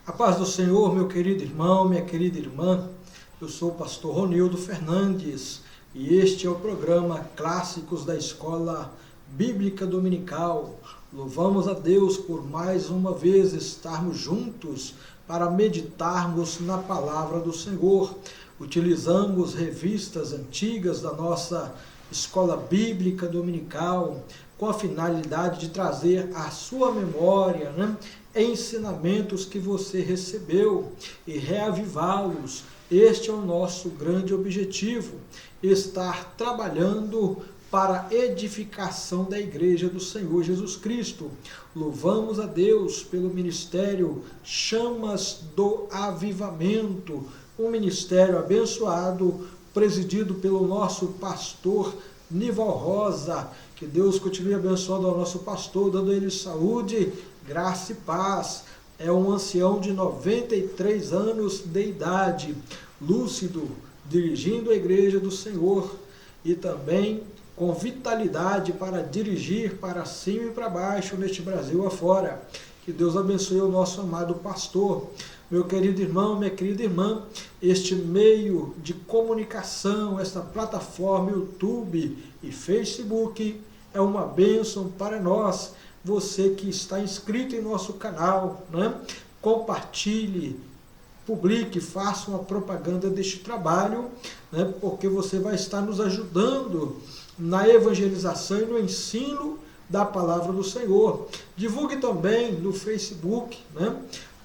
A paz do Senhor, meu querido irmão, minha querida irmã. Eu sou o pastor Ronildo Fernandes e este é o programa Clássicos da Escola Bíblica Dominical. Louvamos a Deus por mais uma vez estarmos juntos para meditarmos na palavra do Senhor. Utilizamos revistas antigas da nossa Escola Bíblica Dominical com a finalidade de trazer à sua memória, ensinamentos que você recebeu e reavivá-los. Este é o nosso grande objetivo, estar trabalhando para a edificação da Igreja do Senhor Jesus Cristo. Louvamos a Deus pelo ministério Chamas do Avivamento, um ministério abençoado, presidido pelo nosso pastor Nival Rosa. Que Deus continue abençoando ao nosso pastor, dando a ele saúde, graça e paz. É um ancião de 93 anos de idade, lúcido, dirigindo a Igreja do Senhor e também com vitalidade para dirigir para cima e para baixo neste Brasil afora. Que Deus abençoe o nosso amado pastor. Meu querido irmão, minha querida irmã, este meio de comunicação, esta plataforma YouTube e Facebook é uma bênção para nós. Você que está inscrito em nosso canal, compartilhe, publique, faça uma propaganda deste trabalho, porque você vai estar nos ajudando na evangelização e no ensino da palavra do Senhor. Divulgue também no Facebook,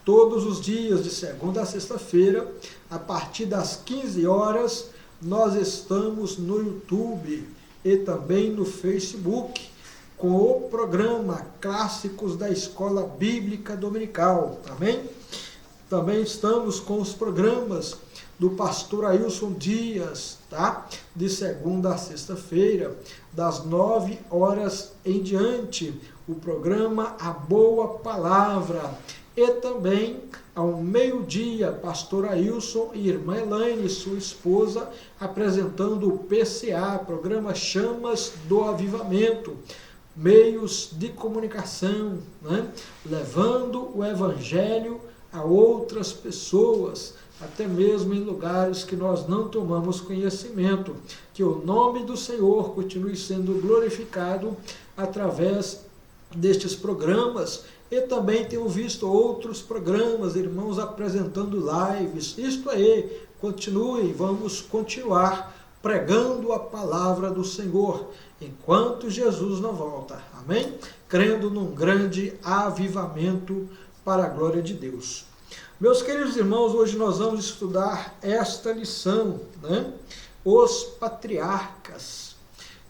todos os dias, de segunda a sexta-feira, a partir das 15 horas, nós estamos no YouTube e também no Facebook, com o programa Clássicos da Escola Bíblica Dominical. Amém? Também estamos com os programas do pastor Ailson Dias, de segunda a sexta-feira, das 9 horas em diante, o programa A Boa Palavra. E também, ao meio-dia, pastor Ailson e irmã Elaine, sua esposa, apresentando o PCA, programa Chamas do Avivamento, meios de comunicação, levando o evangelho a outras pessoas, até mesmo em lugares que nós não tomamos conhecimento. Que o nome do Senhor continue sendo glorificado através destes programas. E também tenho visto outros programas, irmãos apresentando lives. Isto aí, continue, vamos continuar pregando a palavra do Senhor, enquanto Jesus não volta. Amém? Crendo num grande avivamento para a glória de Deus. Meus queridos irmãos, hoje nós vamos estudar esta lição, Os Patriarcas,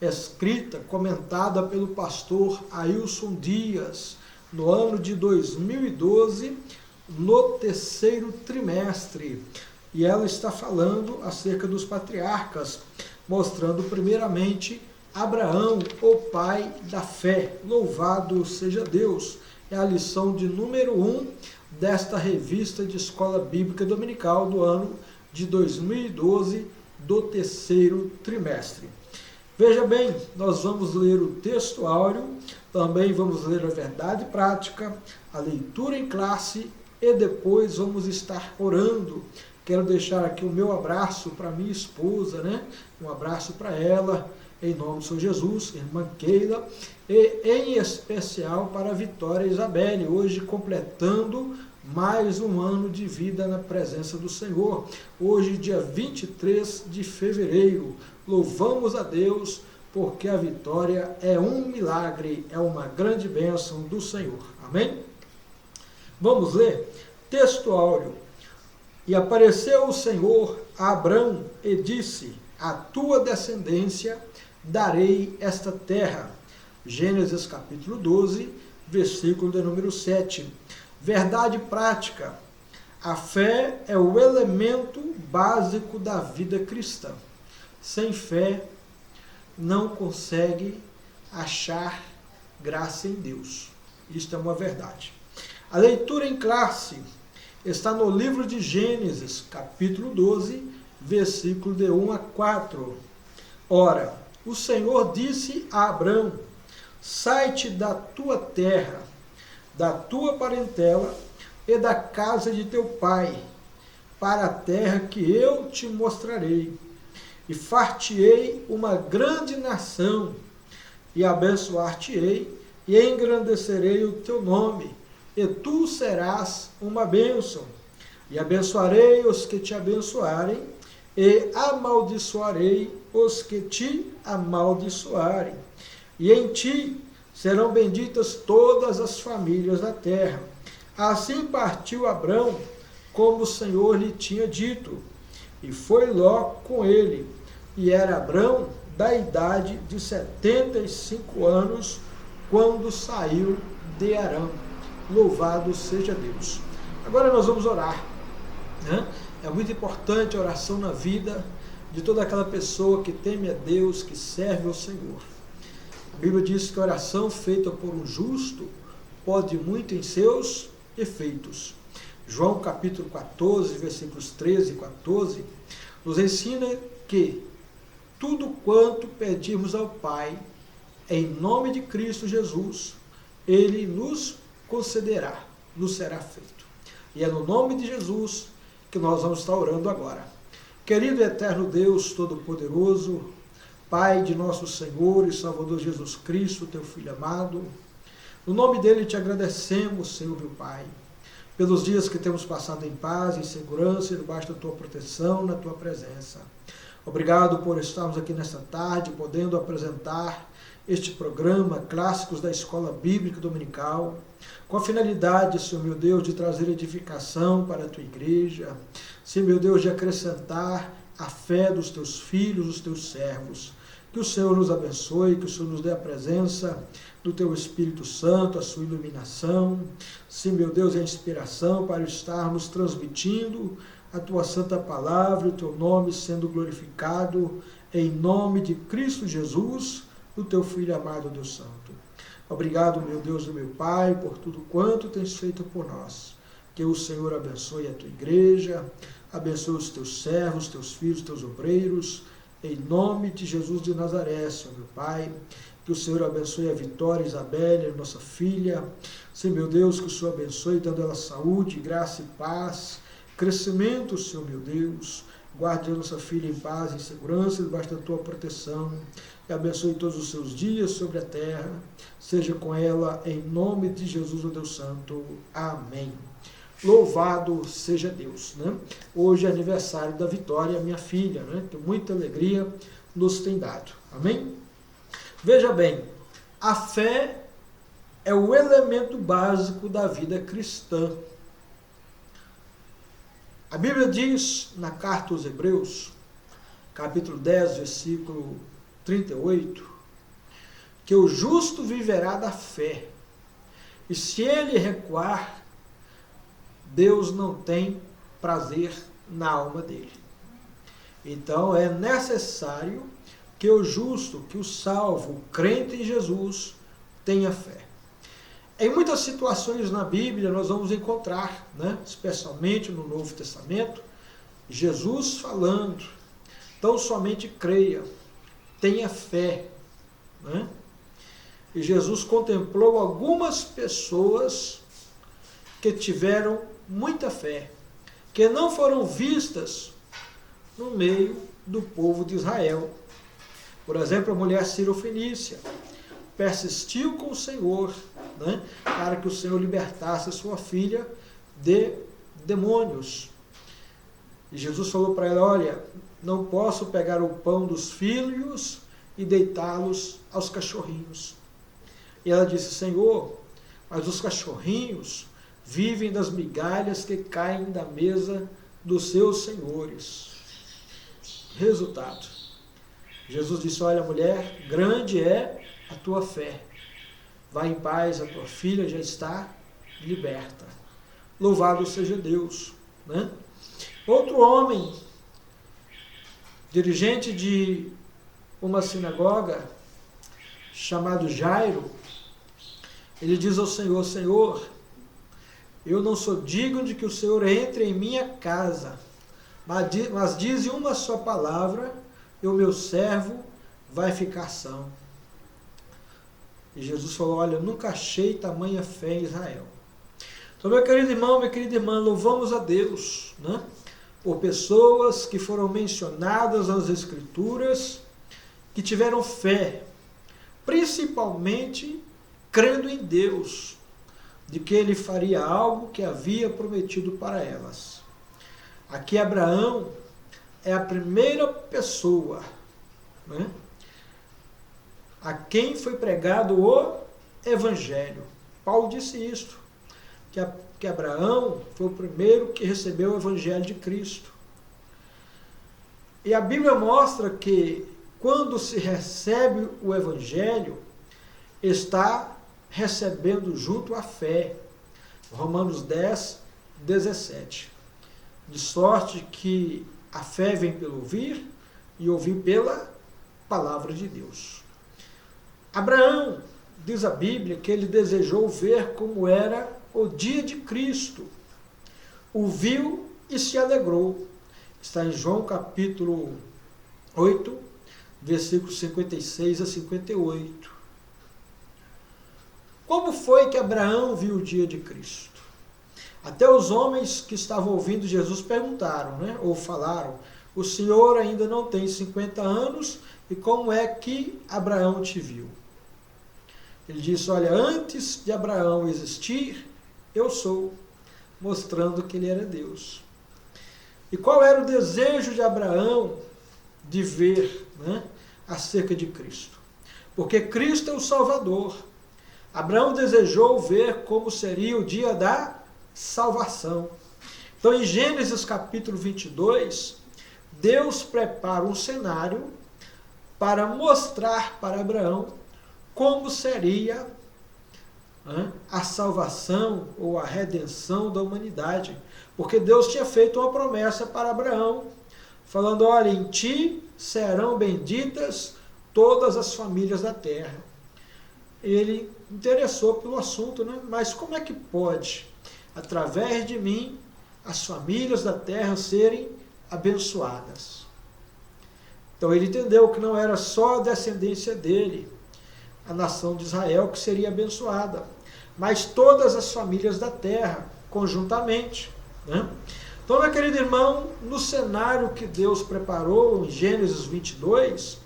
escrita, comentada pelo pastor Ailson Dias, no ano de 2012, no terceiro trimestre. E ela está falando acerca dos patriarcas, mostrando primeiramente Abraão, o pai da fé. Louvado seja Deus! É a lição de número 1 desta revista de Escola Bíblica Dominical do ano de 2012, do terceiro trimestre. Veja bem, nós vamos ler o texto áureo, também vamos ler a verdade prática, a leitura em classe e depois vamos estar orando. Quero deixar aqui o meu abraço para minha esposa, Um abraço para ela, em nome do Senhor Jesus, irmã Keila, e em especial para a Vitória Isabelle, hoje completando mais um ano de vida na presença do Senhor. Hoje, dia 23 de fevereiro, louvamos a Deus, porque a Vitória é um milagre, é uma grande bênção do Senhor. Amém? Vamos ler? Texto áureo. E apareceu o Senhor a Abrão e disse: a tua descendência darei esta terra. Gênesis capítulo 12, versículo de número 7. Verdade prática. A fé é o elemento básico da vida cristã. Sem fé, não consegue achar graça em Deus. Isto é uma verdade. A leitura em classe está no livro de Gênesis, capítulo 12, versículo de 1 a 4. Ora, o Senhor disse a Abrão: sai-te da tua terra, da tua parentela, e da casa de teu pai, para a terra que eu te mostrarei. E far-te-ei uma grande nação, e abençoar-te-ei, e engrandecerei o teu nome, e tu serás uma bênção. E abençoarei os que te abençoarem, e amaldiçoarei os que te amaldiçoarem. E em ti serão benditas todas as famílias da terra. Assim partiu Abrão, como o Senhor lhe tinha dito, e foi Ló com ele. E era Abrão da idade de 75 anos, quando saiu de Harã. Louvado seja Deus. Agora nós vamos orar, né? É muito importante a oração na vida de toda aquela pessoa que teme a Deus, que serve ao Senhor. A Bíblia diz que a oração feita por um justo pode muito em seus efeitos. João capítulo 14, versículos 13 e 14, nos ensina que tudo quanto pedirmos ao Pai, em nome de Cristo Jesus, Ele nos concederá, nos será feito. E é no nome de Jesus que nós vamos estar orando agora. Querido e eterno Deus Todo-Poderoso, Pai de nosso Senhor e Salvador Jesus Cristo, teu Filho amado, no nome dele te agradecemos, Senhor meu Pai, pelos dias que temos passado em paz, em segurança e debaixo da tua proteção, na tua presença. Obrigado por estarmos aqui nesta tarde, podendo apresentar este programa Clássicos da Escola Bíblica Dominical, com a finalidade, Senhor meu Deus, de trazer edificação para a tua igreja, Senhor meu Deus, de acrescentar a fé dos teus filhos, dos teus servos. Que o Senhor nos abençoe, que o Senhor nos dê a presença do teu Espírito Santo, a sua iluminação, sim, meu Deus, a inspiração para estarmos transmitindo a tua santa palavra, o teu nome sendo glorificado, em nome de Cristo Jesus, o teu Filho amado, Deus Santo. Obrigado, meu Deus e meu Pai, por tudo quanto tens feito por nós. Que o Senhor abençoe a tua igreja, abençoe os teus servos, teus filhos, teus obreiros, em nome de Jesus de Nazaré, Senhor meu Pai. Que o Senhor abençoe a Vitória Isabelle, nossa filha. Sim, meu Deus, que o Senhor abençoe, dando ela saúde, graça e paz, crescimento, Senhor meu Deus. Guarde a nossa filha em paz, em segurança, debaixo da tua proteção. E abençoe todos os seus dias sobre a terra. Seja com ela, em nome de Jesus, o Deus Santo. Amém. Louvado seja Deus, né? Hoje é aniversário da Vitória, minha filha, né? Que muita alegria nos tem dado. Amém? Veja bem, a fé é o elemento básico da vida cristã. A Bíblia diz na carta aos Hebreus, capítulo 10, versículo 38, que o justo viverá da fé, e se ele recuar, Deus não tem prazer na alma dele. Então é necessário que o justo, que o salvo, o crente em Jesus, tenha fé. Em muitas situações na Bíblia nós vamos encontrar, né, especialmente no Novo Testamento, Jesus falando, então somente creia, tenha fé. Né? E Jesus contemplou algumas pessoas que tiveram muita fé, que não foram vistas no meio do povo de Israel. Por exemplo, a mulher Cirofenícia persistiu com o Senhor, né, para que o Senhor libertasse a sua filha de demônios. E Jesus falou para ela, olha, não posso pegar o pão dos filhos e deitá-los aos cachorrinhos. E ela disse, Senhor, mas os cachorrinhos vivem das migalhas que caem da mesa dos seus senhores. Resultado, Jesus disse, olha mulher, grande é a tua fé. Vai em paz, a tua filha já está liberta. Louvado seja Deus. Né? Outro homem, dirigente de uma sinagoga, chamado Jairo, ele diz ao Senhor, Senhor, eu não sou digno de que o Senhor entre em minha casa, mas dize uma só palavra e o meu servo vai ficar são. E Jesus falou, olha, nunca achei tamanha fé em Israel. Então, meu querido irmão, minha querida irmã, louvamos a Deus, né, por pessoas que foram mencionadas nas Escrituras, que tiveram fé, principalmente crendo em Deus, de que Ele faria algo que havia prometido para elas. Aqui Abraão é a primeira pessoa, né, a quem foi pregado o Evangelho. Paulo disse isto, que Abraão foi o primeiro que recebeu o Evangelho de Cristo. E a Bíblia mostra que quando se recebe o Evangelho, está recebendo junto a fé. Romanos 10, 17. De sorte que a fé vem pelo ouvir, e ouvir pela palavra de Deus. Abraão, diz a Bíblia, que ele desejou ver como era o dia de Cristo. O viu e se alegrou. Está em João capítulo 8, versículos 56 a 58. Como foi que Abraão viu o dia de Cristo? Até os homens que estavam ouvindo Jesus perguntaram, né, ou falaram, o Senhor ainda não tem 50 anos, e como é que Abraão te viu? Ele disse, olha, antes de Abraão existir, eu sou, mostrando que ele era Deus. E qual era o desejo de Abraão de ver, né, acerca de Cristo? Porque Cristo é o Salvador. Abraão desejou ver como seria o dia da salvação. Então, em Gênesis capítulo 22, Deus prepara um cenário para mostrar para Abraão como seria a salvação ou a redenção da humanidade. Porque Deus tinha feito uma promessa para Abraão, falando, olha, em ti serão benditas todas as famílias da terra. Ele interessou pelo assunto, né? Mas como é que pode, através de mim, as famílias da terra serem abençoadas? Então ele entendeu que não era só a descendência dele, a nação de Israel, que seria abençoada, mas todas as famílias da terra, conjuntamente, né? Então, meu querido irmão, no cenário que Deus preparou em Gênesis 22,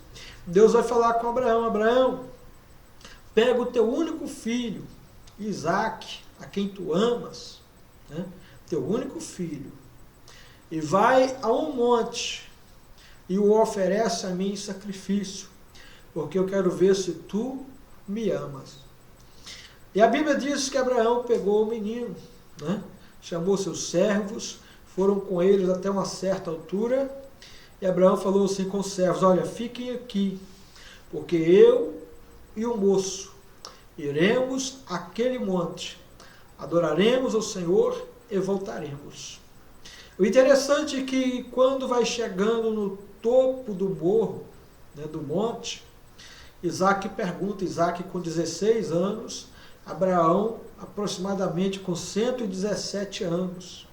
Deus vai falar com Abraão, Abraão, pega o teu único filho, Isaque, a quem tu amas, né? Teu único filho, e vai a um monte, e o oferece a mim em sacrifício, porque eu quero ver se tu me amas. E a Bíblia diz que Abraão pegou o menino, né? Chamou seus servos, foram com eles até uma certa altura, e Abraão falou assim com os servos, olha, fiquem aqui, porque eu e o moço iremos àquele monte, adoraremos ao Senhor e voltaremos. O interessante é que quando vai chegando no topo do morro, né, do monte, Isaque pergunta, Isaque com 16 anos, Abraão aproximadamente com 117 anos.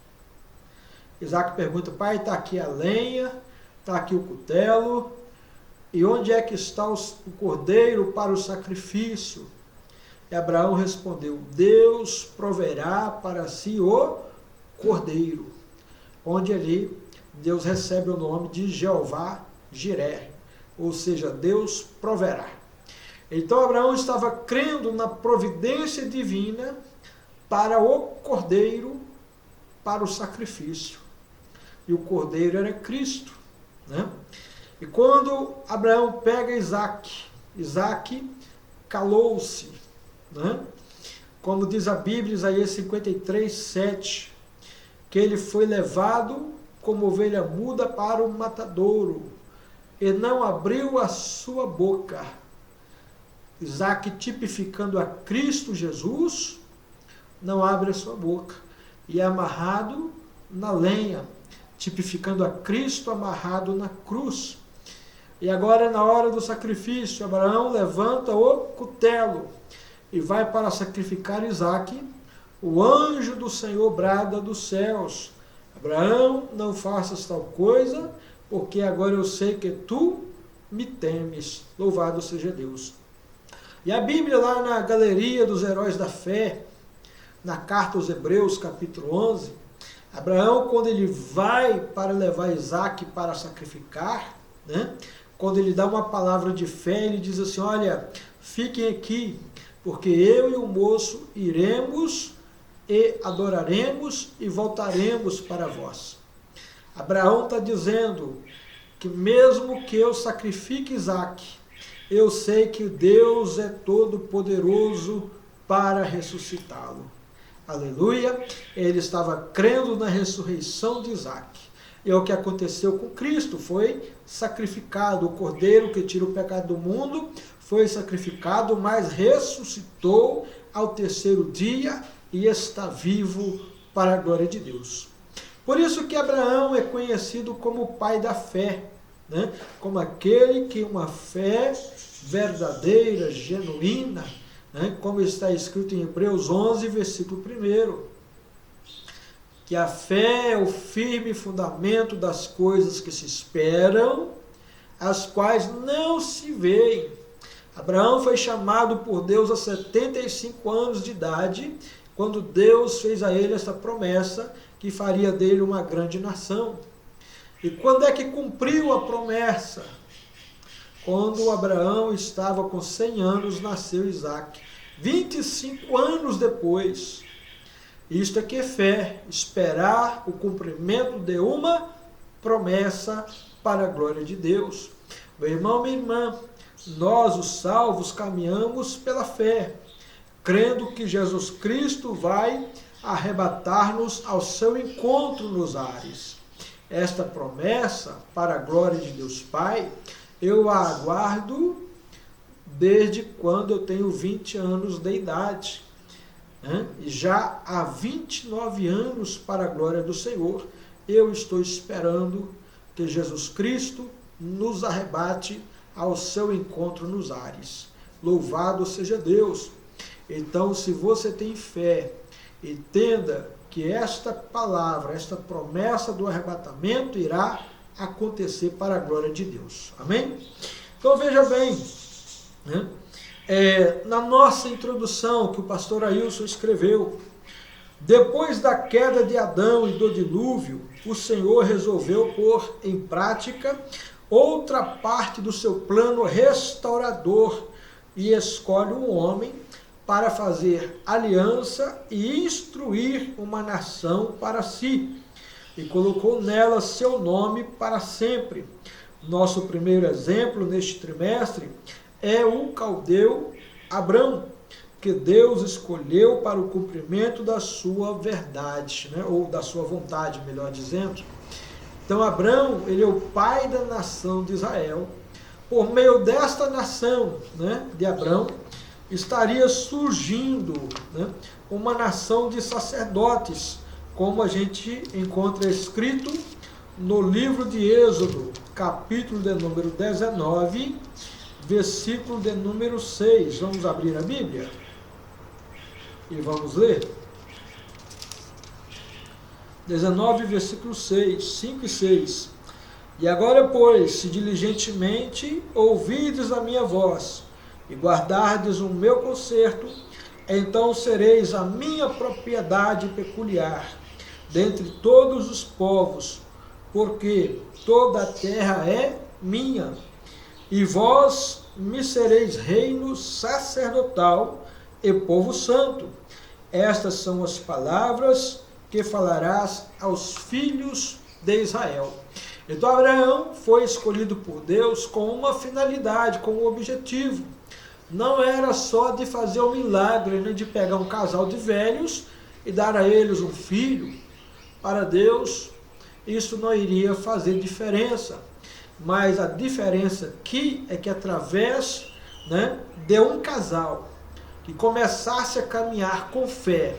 Isaque pergunta, pai, está aqui a lenha, está aqui o cutelo, e onde é que está o cordeiro para o sacrifício? E Abraão respondeu, Deus proverá para si o cordeiro. Onde ali Deus recebe o nome de Jeová Jiré, ou seja, Deus proverá. Então Abraão estava crendo na providência divina para o cordeiro, para o sacrifício. E o cordeiro era Cristo, né? E quando Abraão pega Isaque calou-se, né? Como diz a Bíblia, Isaías 53, 7, que ele foi levado como ovelha muda para o matadouro, e não abriu a sua boca. Isaque, tipificando a Cristo Jesus, não abre a sua boca, e é amarrado na lenha, tipificando a Cristo amarrado na cruz. E agora, na hora do sacrifício, Abraão levanta o cutelo e vai para sacrificar Isaque. O anjo do Senhor brada dos céus, Abraão, não faças tal coisa, porque agora eu sei que tu me temes. Louvado seja Deus. E a Bíblia, lá na galeria dos heróis da fé, na carta aos Hebreus, capítulo 11, Abraão, quando ele vai para levar Isaque para sacrificar, né? Quando ele dá uma palavra de fé, ele diz assim, olha, fiquem aqui, porque eu e o moço iremos e adoraremos e voltaremos para vós. Abraão está dizendo que mesmo que eu sacrifique Isaque, eu sei que Deus é todo poderoso para ressuscitá-lo. Aleluia! Ele estava crendo na ressurreição de Isaque. E é o que aconteceu com Cristo, foi sacrificado. O cordeiro que tira o pecado do mundo foi sacrificado, mas ressuscitou ao terceiro dia e está vivo para a glória de Deus. Por isso que Abraão é conhecido como o pai da fé, né? Como aquele que uma fé verdadeira, genuína, né? Como está escrito em Hebreus 11, versículo 1, que a fé é o firme fundamento das coisas que se esperam, as quais não se veem. Abraão foi chamado por Deus a 75 anos de idade, quando Deus fez a ele essa promessa que faria dele uma grande nação. E quando é que cumpriu a promessa? Quando Abraão estava com 100 anos, nasceu Isaque. 25 anos depois. Isto é que é fé, esperar o cumprimento de uma promessa para a glória de Deus. Meu irmão, minha irmã, nós, os salvos, caminhamos pela fé, crendo que Jesus Cristo vai arrebatar-nos ao seu encontro nos ares. Esta promessa, para a glória de Deus Pai, eu a aguardo desde quando eu tenho 20 anos de idade. E já há 29 anos, para a glória do Senhor, eu estou esperando que Jesus Cristo nos arrebate ao seu encontro nos ares. Louvado seja Deus! Então, se você tem fé, entenda que esta palavra, esta promessa do arrebatamento irá acontecer para a glória de Deus. Amém? Então veja bem, né? Na nossa introdução que o pastor Ailson escreveu, depois da queda de Adão e do dilúvio, o Senhor resolveu pôr em prática outra parte do seu plano restaurador e escolhe um homem para fazer aliança e instruir uma nação para si, e colocou nela seu nome para sempre. Nosso primeiro exemplo neste trimestre é o caldeu Abrão, que Deus escolheu para o cumprimento da sua verdade, né? Ou da sua vontade, melhor dizendo. Então Abrão, ele é o pai da nação de Israel. Por meio desta nação, né, de Abrão, estaria surgindo, né, uma nação de sacerdotes, como a gente encontra escrito no livro de Êxodo, capítulo de número 19, versículo de número 6. Vamos abrir a Bíblia e vamos ler. 19, versículo 6, 5 e 6. E agora, pois, se diligentemente ouvides a minha voz e guardardes o meu concerto, então sereis a minha propriedade peculiar dentre todos os povos, porque toda a terra é minha, e vós me sereis reino sacerdotal e povo santo. Estas são as palavras que falarás aos filhos de Israel. Então Abraão foi escolhido por Deus com uma finalidade, com um objetivo. Não era só de fazer um milagre, né, de pegar um casal de velhos e dar a eles um filho. Para Deus, isso não iria fazer diferença. Mas a diferença aqui é que através, né, de um casal que começasse a caminhar com fé,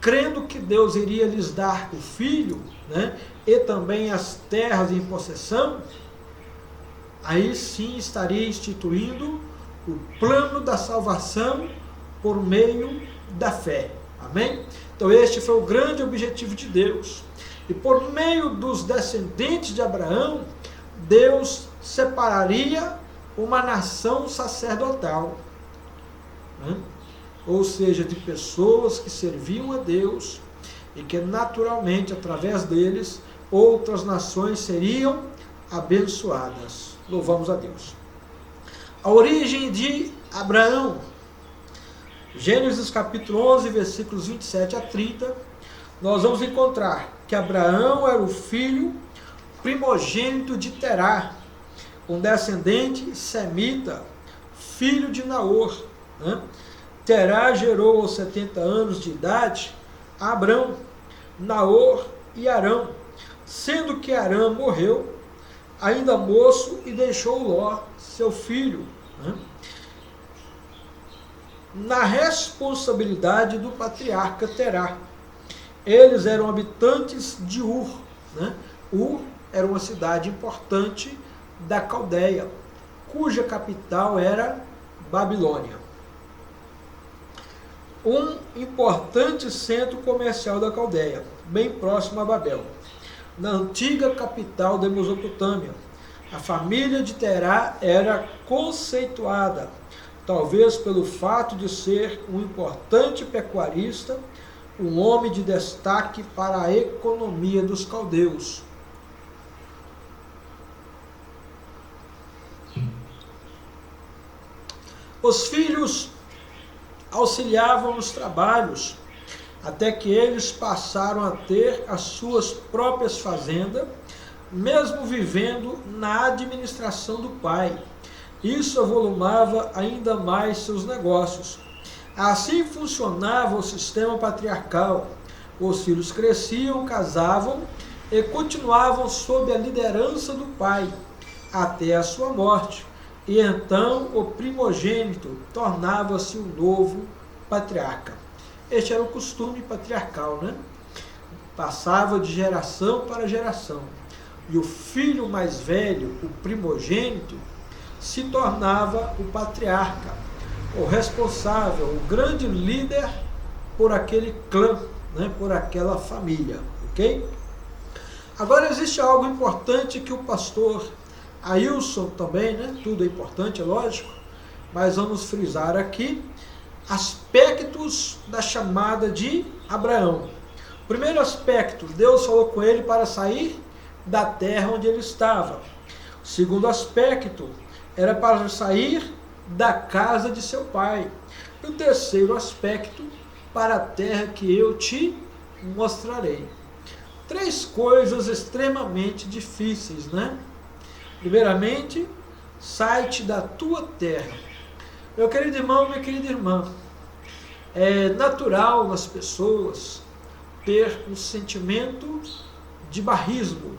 crendo que Deus iria lhes dar o filho, né, e também as terras em possessão, aí sim estaria instituindo o plano da salvação por meio da fé. Amém? Então este foi o grande objetivo de Deus. E por meio dos descendentes de Abraão, Deus separaria uma nação sacerdotal. ou seja, de pessoas que serviam a Deus e que naturalmente, através deles, outras nações seriam abençoadas. Louvamos a Deus. A origem de Abraão. Gênesis capítulo 11, versículos 27 a 30, nós vamos encontrar que Abraão era o filho primogênito de Terá, um descendente semita, filho de Naor. Terá gerou aos 70 anos de idade Abrão, Naor e Arão, sendo que Arão morreu ainda moço e deixou Ló, seu filho, na responsabilidade do patriarca Terá. Eles eram habitantes de Ur. Ur era uma cidade importante da Caldeia, cuja capital era Babilônia. Um importante centro comercial da Caldeia, bem próximo a Babel, na antiga capital da Mesopotâmia. A família de Terá era conceituada, talvez pelo fato de ser um importante pecuarista, um homem de destaque para a economia dos caldeus. Os filhos auxiliavam nos trabalhos, até que eles passaram a ter as suas próprias fazendas, mesmo vivendo na administração do pai. Isso avolumava ainda mais seus negócios. Assim funcionava o sistema patriarcal. Os filhos cresciam, casavam e continuavam sob a liderança do pai, até a sua morte. E então o primogênito tornava-se o novo patriarca. Este era o costume patriarcal, Passava de geração para geração. E o filho mais velho, o primogênito, se tornava o patriarca, o responsável, o grande líder por aquele clã, por aquela família, ok? Agora existe algo importante que o pastor Ailson também, tudo é importante, é lógico, mas vamos frisar aqui aspectos da chamada de Abraão. Primeiro aspecto, Deus falou com ele para sair da terra onde ele estava. O segundo aspecto, era para sair da casa de seu pai. E o terceiro aspecto, para a terra que eu te mostrarei. Três coisas extremamente difíceis, Primeiramente, sai-te da tua terra. Meu querido irmão, minha querida irmã, é natural nas pessoas ter um sentimento de barrismo,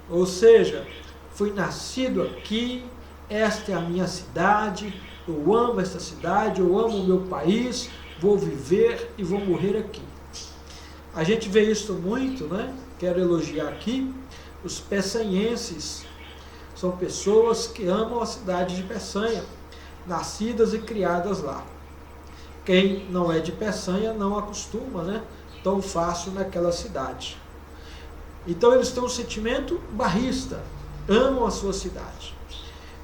Ou seja, fui nascido aqui, esta é a minha cidade, eu amo esta cidade, eu amo o meu país, vou viver e vou morrer aqui. A gente vê isso muito, Quero elogiar aqui os peçanhenses. São pessoas que amam a cidade de Peçanha, nascidas e criadas lá. Quem não é de Peçanha não acostuma, tão fácil naquela cidade. Então eles têm um sentimento barrista, amam a sua cidade.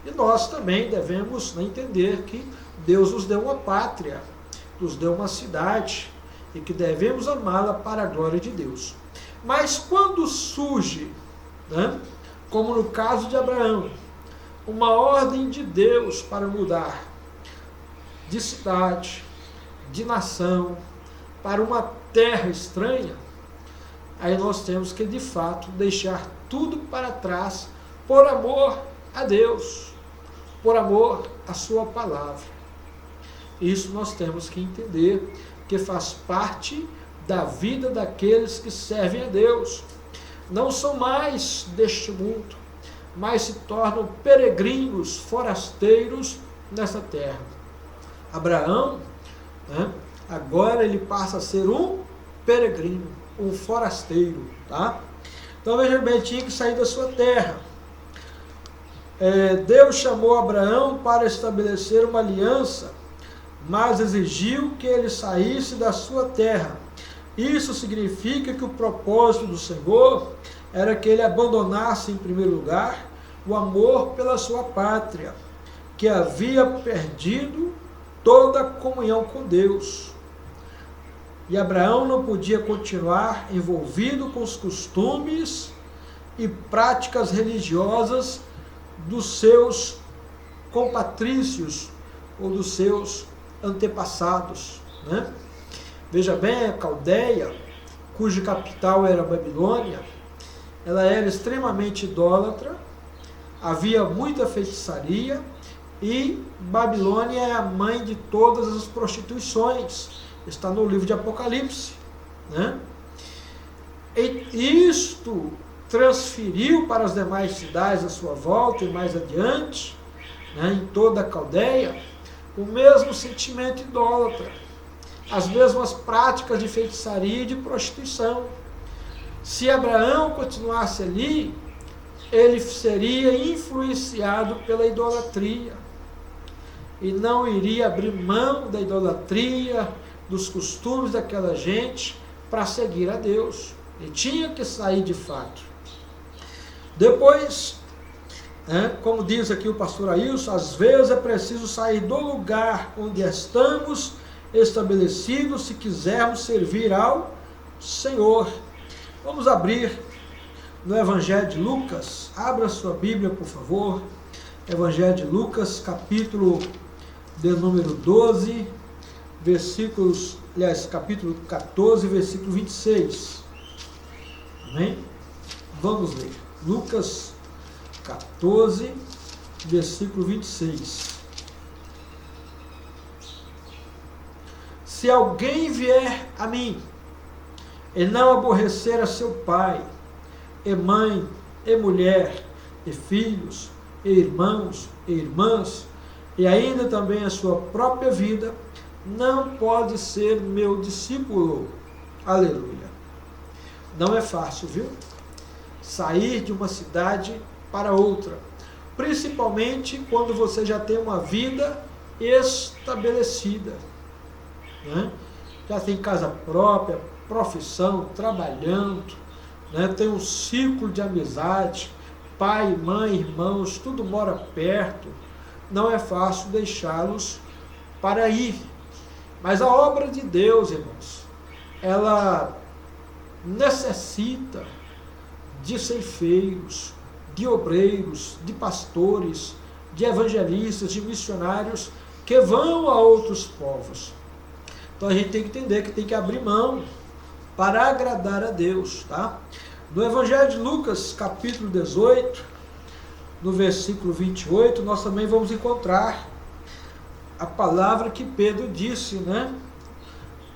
E nós também devemos entender que Deus nos deu uma pátria, nos deu uma cidade, e que devemos amá-la para a glória de Deus. Mas quando surge, como no caso de Abraão, uma ordem de Deus para mudar de cidade, de nação, para uma terra estranha, aí nós temos que de fato deixar tudo para trás por amor a Deus, por amor à sua palavra. Isso nós temos que entender que faz parte da vida daqueles que servem a Deus. Não são mais deste mundo, mas se tornam peregrinos, forasteiros nessa terra. Abraão, agora ele passa a ser um peregrino, um forasteiro, Então veja bem, tinha que sair da sua terra. Deus chamou Abraão para estabelecer uma aliança, mas exigiu que ele saísse da sua terra. Isso significa que o propósito do Senhor era que ele abandonasse em primeiro lugar o amor pela sua pátria, que havia perdido toda comunhão com Deus. E Abraão não podia continuar envolvido com os costumes e práticas religiosas dos seus compatrícios ou dos seus antepassados, né? Veja bem, a Caldeia, cuja capital era Babilônia, ela era extremamente idólatra, havia muita feitiçaria, e Babilônia é a mãe de todas as prostituições. Está no livro de Apocalipse, né? E isto transferiu para as demais cidades à sua volta e mais adiante, né, em toda a Caldeia, o mesmo sentimento idólatra, as mesmas práticas de feitiçaria e de prostituição. Se Abraão continuasse ali, ele seria influenciado pela idolatria e não iria abrir mão da idolatria, dos costumes daquela gente para seguir a Deus. Ele tinha que sair de fato. Depois, como diz aqui o pastor Ailson, às vezes é preciso sair do lugar onde estamos estabelecidos se quisermos servir ao Senhor. Vamos abrir no Evangelho de Lucas. Abra sua Bíblia, por favor. Evangelho de Lucas, capítulo de número 12, capítulo 14, versículo 26. Amém? Vamos ler. Lucas 14, versículo 26. Se alguém vier a mim e não aborrecer a seu pai, e mãe, e mulher, e filhos, e irmãos, e irmãs, e ainda também a sua própria vida, não pode ser meu discípulo. Aleluia. Não é fácil, viu? Sair de uma cidade para outra, principalmente quando você já tem uma vida estabelecida, né? Já tem casa própria, profissão, trabalhando, né? Tem um círculo de amizade, pai, mãe, irmãos, tudo mora perto. Não é fácil deixá-los para ir. Mas a obra de Deus, irmãos, ela necessita de ceifeiros, de obreiros, de pastores, de evangelistas, de missionários que vão a outros povos. Então a gente tem que entender que tem que abrir mão para agradar a Deus, tá? No Evangelho de Lucas, capítulo 18, no versículo 28, nós também vamos encontrar a palavra que Pedro disse, né?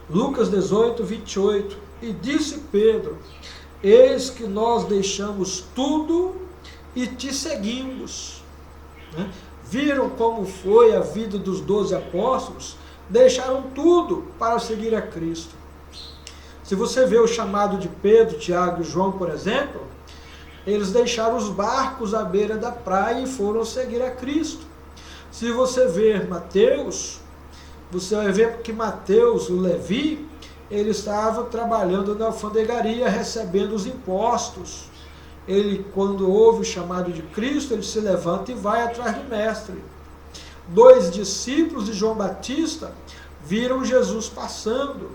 Lucas 18, 28. E disse Pedro: eis que nós deixamos tudo e te seguimos. Né? Viram como foi a vida dos 12 apóstolos? Deixaram tudo para seguir a Cristo. Se você vê o chamado de Pedro, Tiago e João, por exemplo, eles deixaram os barcos à beira da praia e foram seguir a Cristo. Se você ver Mateus, você vai ver que Mateus, o Levi, ele estava trabalhando na alfandegaria, recebendo os impostos. Ele, quando ouve o chamado de Cristo, ele se levanta e vai atrás do mestre. 2 discípulos de João Batista viram Jesus passando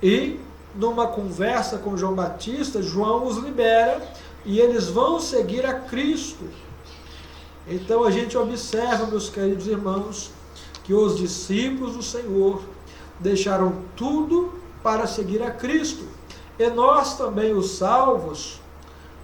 e, numa conversa com João Batista, João os libera e eles vão seguir a Cristo. Então a gente observa, meus queridos irmãos, que os discípulos do Senhor deixaram tudo para seguir a Cristo. E nós também, os salvos,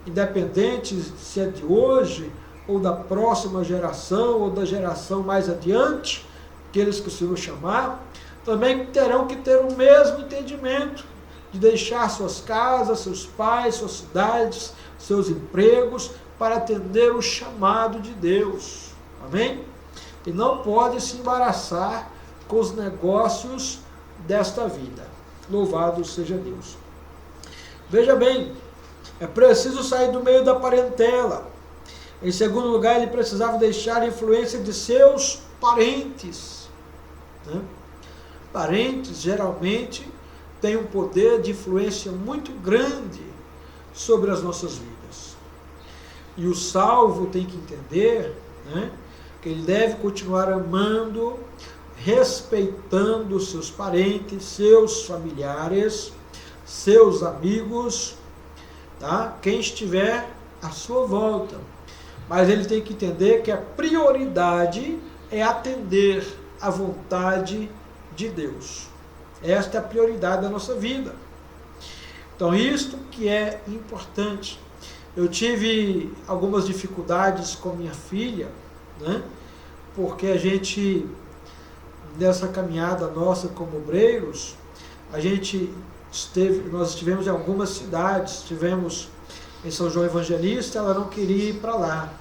independente se é de hoje, ou da próxima geração, ou da geração mais adiante, aqueles que o Senhor chamar, também terão que ter o mesmo entendimento, de deixar suas casas, seus pais, suas cidades, seus empregos, para atender o chamado de Deus. Amém? E não pode se embaraçar com os negócios desta vida. Louvado seja Deus. Veja bem, é preciso sair do meio da parentela. Em segundo lugar, ele precisava deixar a influência de seus parentes. Né? Parentes, geralmente, têm um poder de influência muito grande sobre as nossas vidas. E o salvo tem que entender, né, que ele deve continuar amando, respeitando seus parentes, seus familiares, seus amigos, tá? Quem estiver à sua volta. Mas ele tem que entender que a prioridade é atender à vontade de Deus. Esta é a prioridade da nossa vida. Então, isto que é importante. Eu tive algumas dificuldades com minha filha, né? Porque a gente, nessa caminhada nossa como obreiros, nós estivemos em algumas cidades, estivemos em São João Evangelista, ela não queria ir para lá.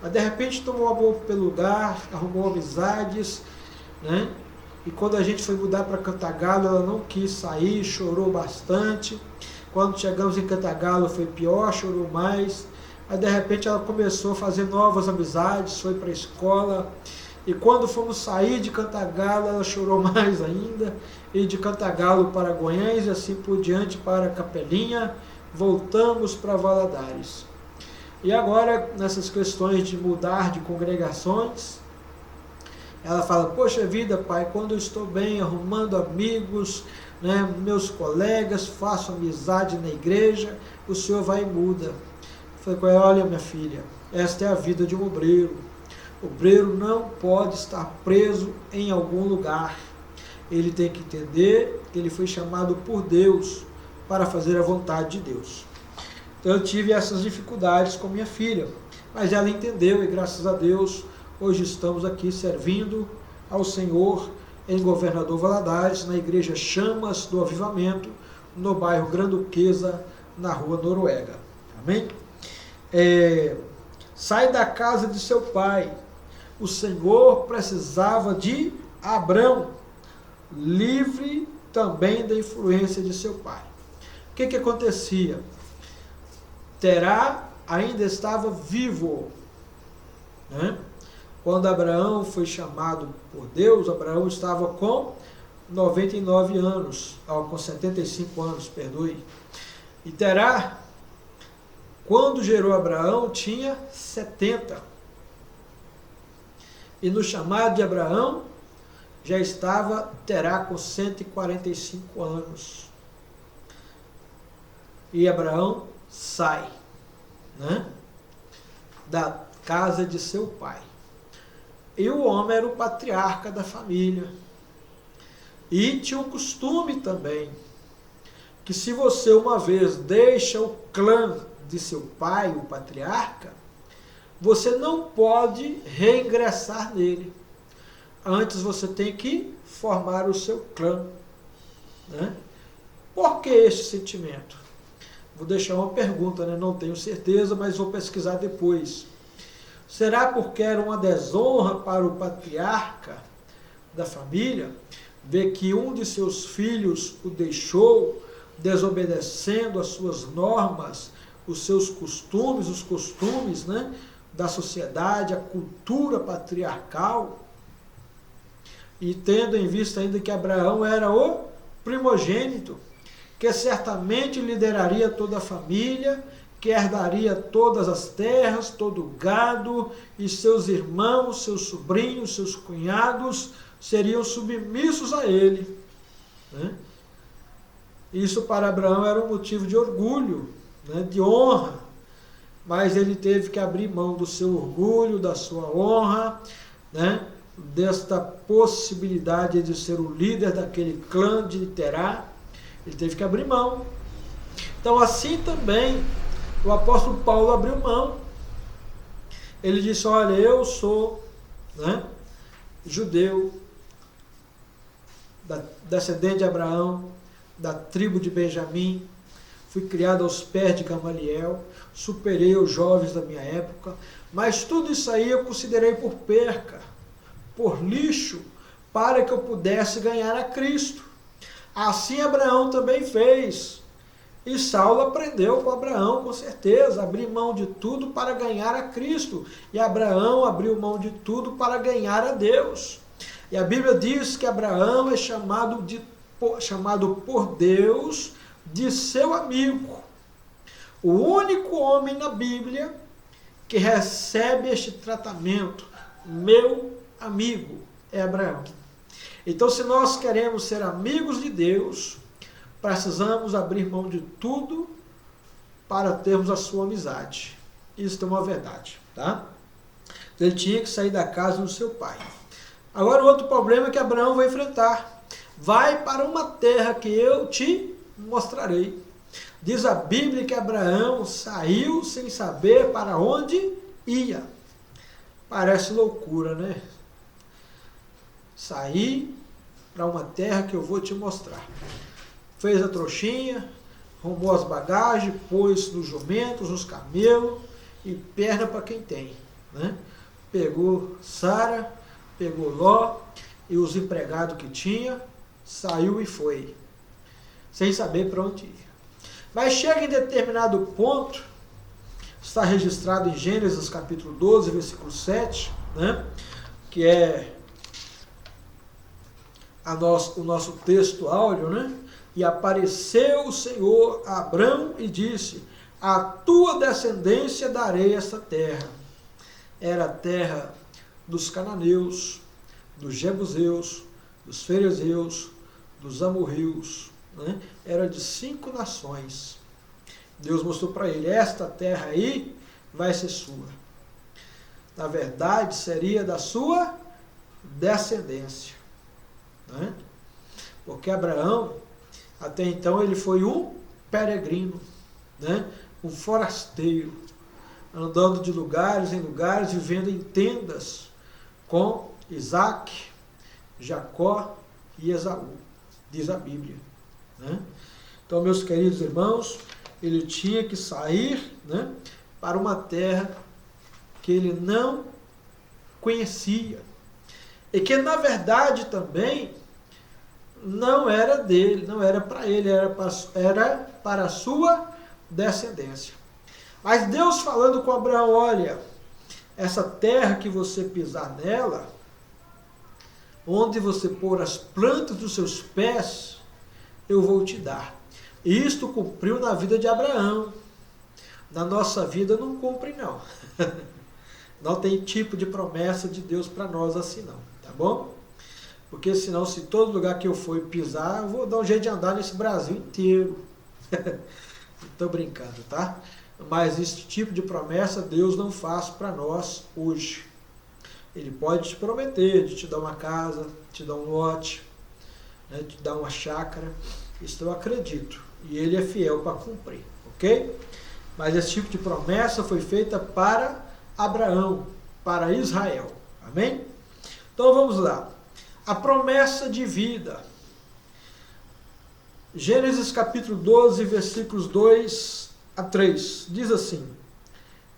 Mas de repente tomou amor pelo lugar, arrumou amizades, né? E quando a gente foi mudar para Cantagalo, ela não quis sair, chorou bastante. Quando chegamos em Cantagalo foi pior, chorou mais. Aí de repente ela começou a fazer novas amizades, foi para a escola. E quando fomos sair de Cantagalo, ela chorou mais ainda. E de Cantagalo para Goiânia, e assim por diante para Capelinha, voltamos para Valadares. E agora, nessas questões de mudar de congregações, ela fala, poxa vida, pai, quando eu estou bem, arrumando amigos, né, meus colegas, faço amizade na igreja, o senhor vai e muda. Eu falei com ela, olha minha filha, esta é a vida de um obreiro. O obreiro não pode estar preso em algum lugar. Ele tem que entender que ele foi chamado por Deus para fazer a vontade de Deus. Então eu tive essas dificuldades com minha filha, mas ela entendeu e graças a Deus hoje estamos aqui servindo ao Senhor em Governador Valadares, na igreja Chamas do Avivamento, no bairro Granduquesa, na rua Noruega. Amém? Sai da casa de seu pai. O Senhor precisava de Abrão, livre também da influência de seu pai. O que acontecia? Terá ainda estava vivo, né? Quando Abraão foi chamado por Deus, Abraão estava com 99 anos, com 75 anos, perdoe. E Terá, quando gerou Abraão, tinha 70. E no chamado de Abraão, já estava Terá com 145 anos. E Abraão sai, né, da casa de seu pai. E o homem era o patriarca da família. E tinha um costume também, que se você uma vez deixa o clã de seu pai, o patriarca, você não pode reingressar nele. Antes você tem que formar o seu clã, né? Por que este sentimento? Vou deixar uma pergunta, né? Não tenho certeza, mas vou pesquisar depois. Será porque era uma desonra para o patriarca da família ver que um de seus filhos o deixou, desobedecendo as suas normas, os seus costumes, os costumes, né, da sociedade, a cultura patriarcal, e tendo em vista ainda que Abraão era o primogênito, que certamente lideraria toda a família, que herdaria todas as terras, todo o gado, e seus irmãos, seus sobrinhos, seus cunhados seriam submissos a ele, né? Isso para Abraão era um motivo de orgulho, né, de honra, mas ele teve que abrir mão do seu orgulho, da sua honra, né, desta possibilidade de ser o líder daquele clã de Terá. Ele teve que abrir mão. Então assim também o apóstolo Paulo abriu mão. Ele disse, olha, eu sou, né, judeu, descendente de Abraão, da tribo de Benjamim, fui criado aos pés de Gamaliel, superei os jovens da minha época, mas tudo isso aí eu considerei por perca, por lixo, para que eu pudesse ganhar a Cristo. Assim Abraão também fez. E Saulo aprendeu com Abraão, com certeza, abrir mão de tudo para ganhar a Cristo. E Abraão abriu mão de tudo para ganhar a Deus. E a Bíblia diz que Abraão é chamado por Deus de seu amigo. O único homem na Bíblia que recebe este tratamento, meu amigo, é Abraão. Então, se nós queremos ser amigos de Deus, precisamos abrir mão de tudo para termos a sua amizade. Isso é uma verdade, tá? Ele tinha que sair da casa do seu pai. Agora, o outro problema que Abraão vai enfrentar. Vai para uma terra que eu te mostrarei. Diz a Bíblia que Abraão saiu sem saber para onde ia. Parece loucura, né? Sair para uma terra que eu vou te mostrar. Fez a trouxinha, arrumou as bagagens, pôs nos jumentos, nos camelos e perna para quem tem, né? Pegou Sara, pegou Ló e os empregados que tinha, saiu e foi, sem saber para onde ir. Mas chega em determinado ponto, está registrado em Gênesis capítulo 12, versículo 7, né? Que é o nosso texto áureo, né? E apareceu o Senhor a Abrão e disse: a tua descendência darei esta terra. Era a terra dos cananeus, dos jebuseus, dos ferezeus, dos amorreus, né? Era de 5 nações. Deus mostrou para ele: esta terra aí vai ser sua. Na verdade, seria da sua descendência, né? Porque Abraão, até então, ele foi um peregrino, né? Um forasteiro, andando de lugares em lugares, vivendo em tendas com Isaac, Jacó e Esaú, diz a Bíblia, né? Então, meus queridos irmãos, ele tinha que sair, né, para uma terra que ele não conhecia e que, na verdade, também não era dele, não era para ele, era para a sua descendência. Mas Deus falando com Abraão: olha, essa terra que você pisar nela, onde você pôr as plantas dos seus pés, eu vou te dar. E isto cumpriu na vida de Abraão. Na nossa vida não cumpre, não. Não tem tipo de promessa de Deus para nós assim, não, tá bom? Porque senão, se todo lugar que eu for pisar, eu vou dar um jeito de andar nesse Brasil inteiro. Estou brincando, tá? Mas esse tipo de promessa Deus não faz para nós hoje. Ele pode te prometer de te dar uma casa, te dar um lote, né, te dar uma chácara. Isso eu acredito. E ele é fiel para cumprir, ok? Mas esse tipo de promessa foi feita para Abraão, para Israel. Amém? Então vamos lá. A promessa de vida. Gênesis capítulo 12, versículos 2 a 3. Diz assim: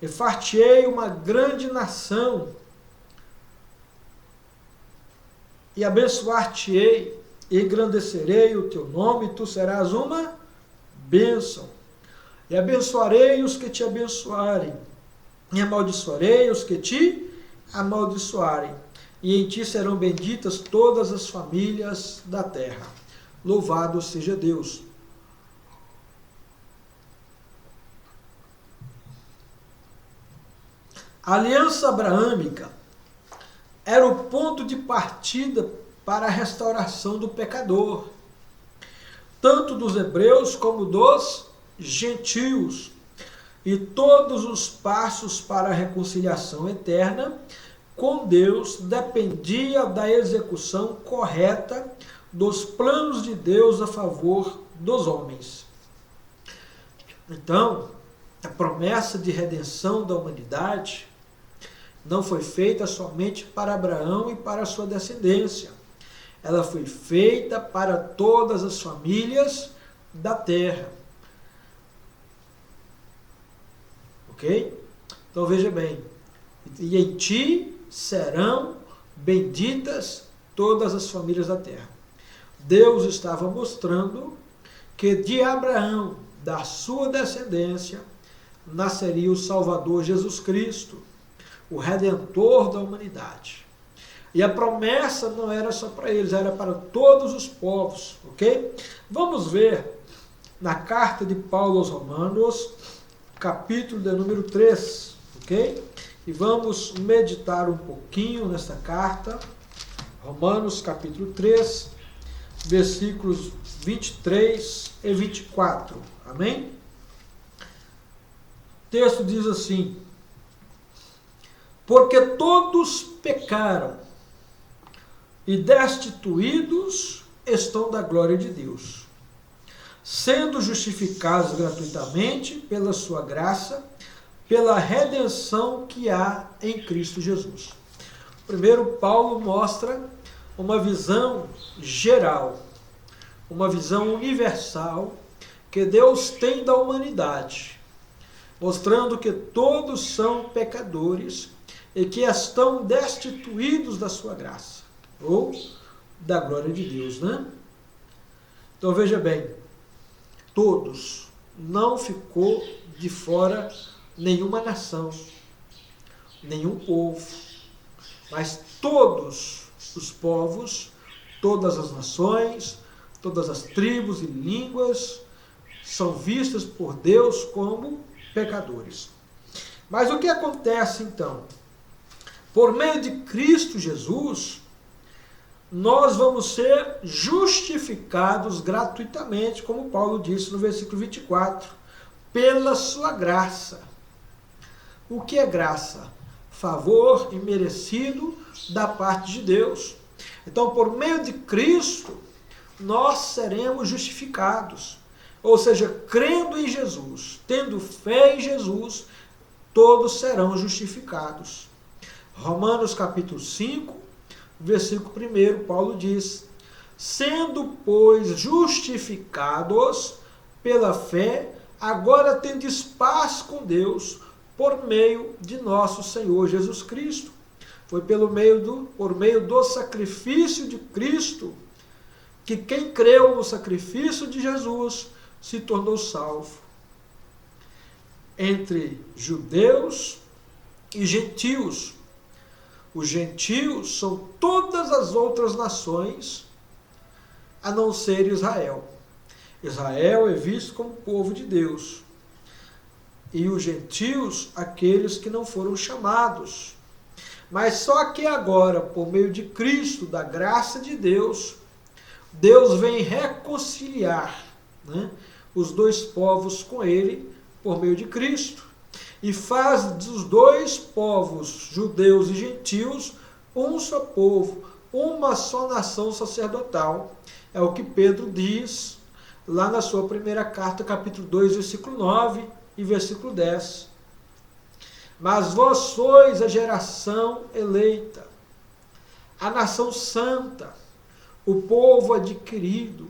e far-te-ei uma grande nação, e abençoar-te-ei, e engrandecerei o teu nome, e tu serás uma bênção. E abençoarei os que te abençoarem, e amaldiçoarei os que te amaldiçoarem. E em ti serão benditas todas as famílias da terra. Louvado seja Deus. A aliança abraâmica era o ponto de partida para a restauração do pecador, tanto dos hebreus como dos gentios, e todos os passos para a reconciliação eterna com Deus dependia da execução correta dos planos de Deus a favor dos homens. Então, a promessa de redenção da humanidade não foi feita somente para Abraão e para a sua descendência. Ela foi feita para todas as famílias da terra. Ok? Então veja bem. E em ti serão benditas todas as famílias da terra. Deus estava mostrando que de Abraão, da sua descendência, nasceria o Salvador Jesus Cristo, o Redentor da humanidade. E a promessa não era só para eles, era para todos os povos, ok? Vamos ver na carta de Paulo aos Romanos, capítulo de número 3, ok? E vamos meditar um pouquinho nessa carta Romanos capítulo 3, versículos 23 e 24. Amém? O texto diz assim: porque todos pecaram e destituídos estão da glória de Deus, sendo justificados gratuitamente pela sua graça, pela redenção que há em Cristo Jesus. Primeiro, Paulo mostra uma visão geral, uma visão universal que Deus tem da humanidade, mostrando que todos são pecadores e que estão destituídos da sua graça, ou da glória de Deus, né? Então veja bem, todos, não ficou de fora nenhuma nação, nenhum povo, mas todos os povos, todas as nações, todas as tribos e línguas são vistas por Deus como pecadores. Mas o que acontece então? Por meio de Cristo Jesus, nós vamos ser justificados gratuitamente, como Paulo disse no versículo 24, pela sua graça. O que é graça? Favor imerecido da parte de Deus. Então, por meio de Cristo, nós seremos justificados. Ou seja, crendo em Jesus, tendo fé em Jesus, todos serão justificados. Romanos capítulo 5, versículo 1, Paulo diz: sendo, pois, justificados pela fé, agora tendes paz com Deus, por meio de nosso Senhor Jesus Cristo. Foi por meio do sacrifício de Cristo que quem creu no sacrifício de Jesus se tornou salvo. Entre judeus e gentios. Os gentios são todas as outras nações, a não ser Israel. Israel é visto como povo de Deus. E os gentios, aqueles que não foram chamados. Mas só que agora, por meio de Cristo, da graça de Deus, Deus vem reconciliar, né, os dois povos com Ele, por meio de Cristo. E faz dos dois povos, judeus e gentios, um só povo, uma só nação sacerdotal. É o que Pedro diz lá na sua primeira carta, capítulo 2, versículo 9 e versículo 10. Mas vós sois a geração eleita, a nação santa, o povo adquirido,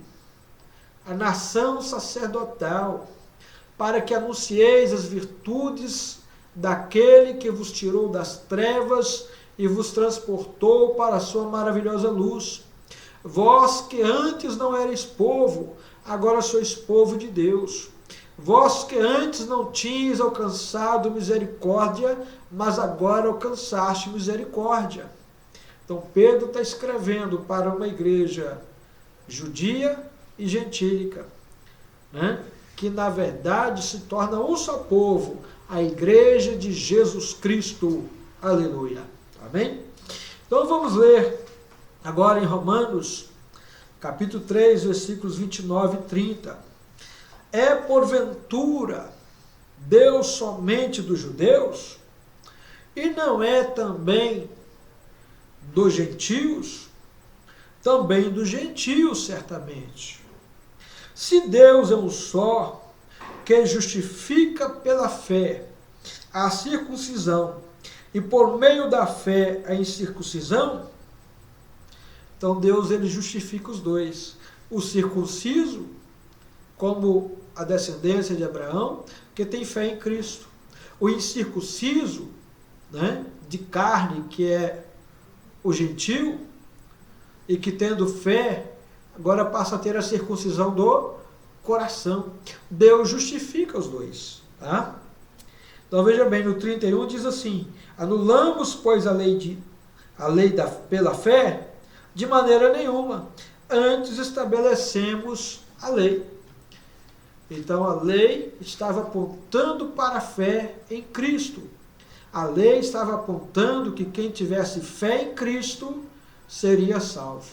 a nação sacerdotal, para que anuncieis as virtudes daquele que vos tirou das trevas e vos transportou para a sua maravilhosa luz. Vós que antes não erais povo, agora sois povo de Deus. Vós que antes não tinhas alcançado misericórdia, mas agora alcançaste misericórdia. Então Pedro está escrevendo para uma igreja judia e gentílica, né? Que na verdade se torna um só povo, a igreja de Jesus Cristo. Aleluia. Amém? Então vamos ler agora em Romanos, capítulo 3, versículos 29 e 30. É porventura Deus somente dos judeus? E não é também dos gentios? Também dos gentios, certamente. Se Deus é um só, que justifica pela fé a circuncisão e por meio da fé a incircuncisão, então Deus ele justifica os dois. O circunciso, como a descendência de Abraão, que tem fé em Cristo. O incircunciso, né, de carne, que é o gentio, e que tendo fé, agora passa a ter a circuncisão do coração. Deus justifica os dois. Tá? Então veja bem, no 31 diz assim: anulamos, pois, a lei pela fé? De maneira nenhuma. Antes estabelecemos a lei. Então a lei estava apontando para a fé em Cristo. A lei estava apontando que quem tivesse fé em Cristo seria salvo,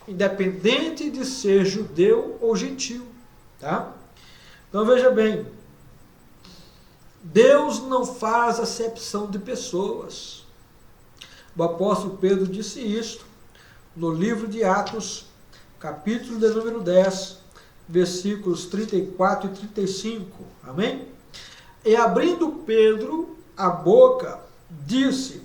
independente de ser judeu ou gentil, tá? Então veja bem, Deus não faz acepção de pessoas. O apóstolo Pedro disse isto no livro de Atos, capítulo de número 10, versículos 34 e 35. Amém? E abrindo Pedro a boca, disse: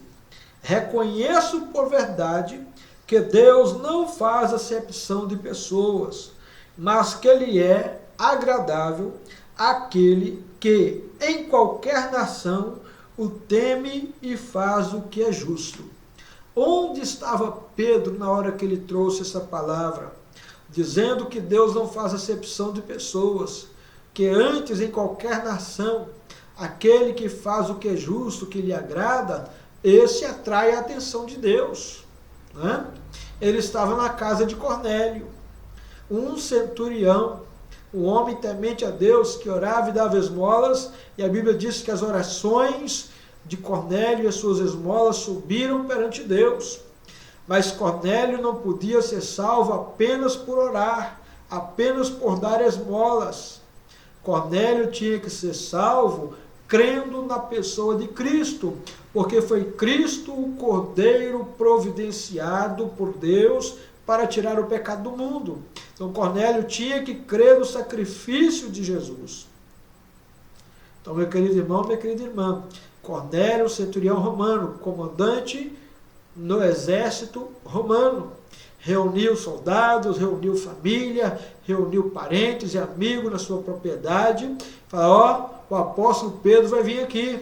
reconheço por verdade que Deus não faz acepção de pessoas, mas que Ele é agradável àquele que, em qualquer nação, o teme e faz o que é justo. Onde estava Pedro na hora que ele trouxe essa palavra, dizendo que Deus não faz acepção de pessoas, que antes, em qualquer nação, aquele que faz o que é justo, que lhe agrada, esse atrai a atenção de Deus, né? Ele estava na casa de Cornélio, um centurião, um homem temente a Deus, que orava e dava esmolas, e a Bíblia diz que as orações de Cornélio e as suas esmolas subiram perante Deus. Mas Cornélio não podia ser salvo apenas por orar, apenas por dar esmolas. Cornélio tinha que ser salvo crendo na pessoa de Cristo, porque foi Cristo o Cordeiro providenciado por Deus para tirar o pecado do mundo. Então Cornélio tinha que crer no sacrifício de Jesus. Então, meu querido irmão, minha querida irmã, Cornélio, centurião romano, comandante no exército romano, reuniu soldados, reuniu família, reuniu parentes e amigos na sua propriedade, falou: ó, o apóstolo Pedro vai vir aqui,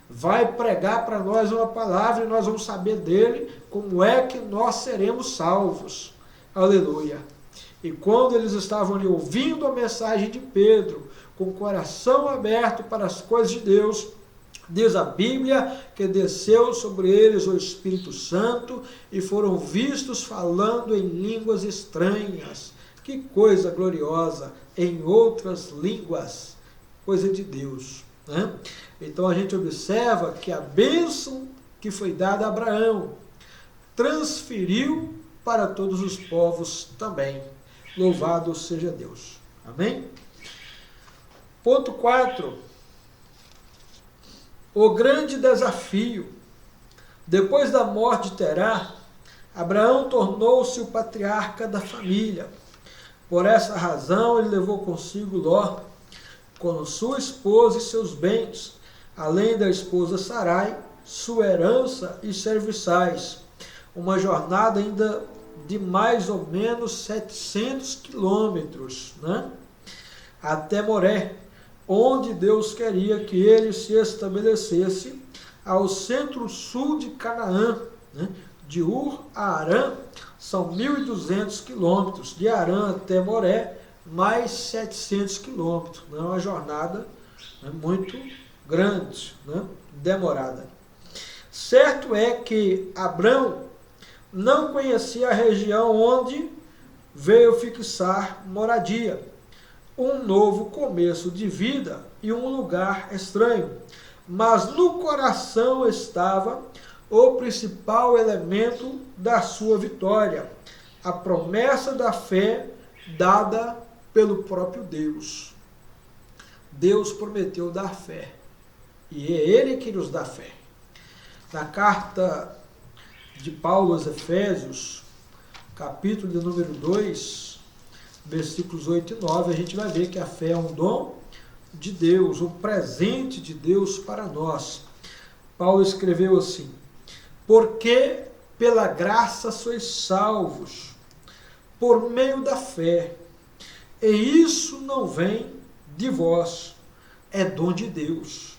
vai pregar para nós uma palavra e nós vamos saber dele como é que nós seremos salvos. Aleluia! E quando eles estavam ali ouvindo a mensagem de Pedro, com o coração aberto para as coisas de Deus, diz a Bíblia que desceu sobre eles o Espírito Santo e foram vistos falando em línguas estranhas. Que coisa gloriosa! Em outras línguas, coisa de Deus, né? Então a gente observa que a bênção que foi dada a Abraão transferiu para todos os povos também. Louvado seja Deus. Amém? Ponto 4. O grande desafio. Depois da morte de Terá, Abraão tornou-se o patriarca da família. Por essa razão, ele levou consigo Ló, com sua esposa e seus bens, além da esposa Sarai, sua herança e serviçais. Uma jornada ainda de mais ou menos 700 quilômetros, né? Até Moré, onde Deus queria que ele se estabelecesse, ao centro-sul de Canaã, né? De Ur a Harã, são 1.200 quilômetros, de Harã até Moré, mais 700 quilômetros, né? Uma jornada, né, muito grande, né? Demorada. Certo é que Abrão não conhecia a região onde veio fixar moradia, um novo começo de vida e um lugar estranho. Mas no coração estava o principal elemento da sua vitória, a promessa da fé dada pelo próprio Deus. Deus prometeu dar fé, e é Ele que nos dá fé. Na carta de Paulo aos Efésios, capítulo de número 2, versículos 8 e 9, a gente vai ver que a fé é um dom de Deus, um presente de Deus para nós. Paulo escreveu assim: porque pela graça sois salvos, por meio da fé, e isso não vem de vós, é dom de Deus.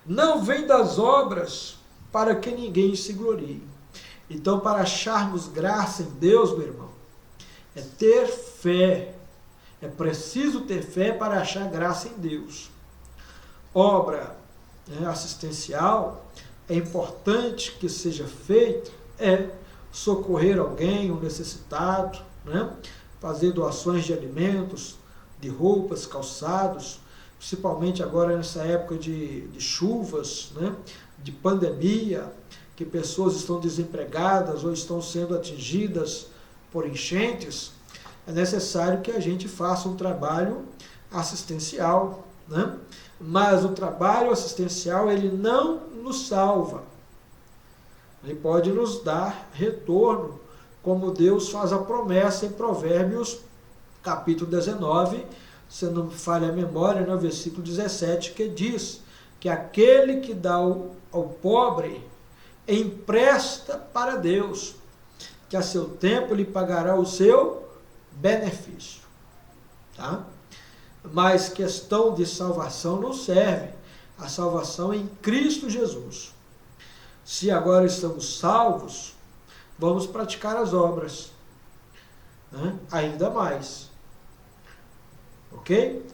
Não vem das obras, para que ninguém se glorie. Então, para acharmos graça em Deus, meu irmão, é ter fé. É preciso ter fé para achar graça em Deus. Obra, né, assistencial, é importante que seja feita, socorrer alguém, um necessitado, né, fazer doações de alimentos, de roupas, calçados, principalmente agora nessa época de chuvas, né, de pandemia. que pessoas estão desempregadas ou estão sendo atingidas por enchentes, é necessário que a gente faça um trabalho assistencial, né? Mas o trabalho assistencial, ele não nos salva. Ele pode nos dar retorno, como Deus faz a promessa em Provérbios, capítulo 19, se não me falha a memória, no versículo 17, que diz que aquele que dá ao pobre empresta para Deus, que a seu tempo lhe pagará o seu benefício. Tá? Mas questão de salvação não serve. A salvação é em Cristo Jesus. Se agora estamos salvos, vamos praticar as obras, né? Ainda mais. Ok?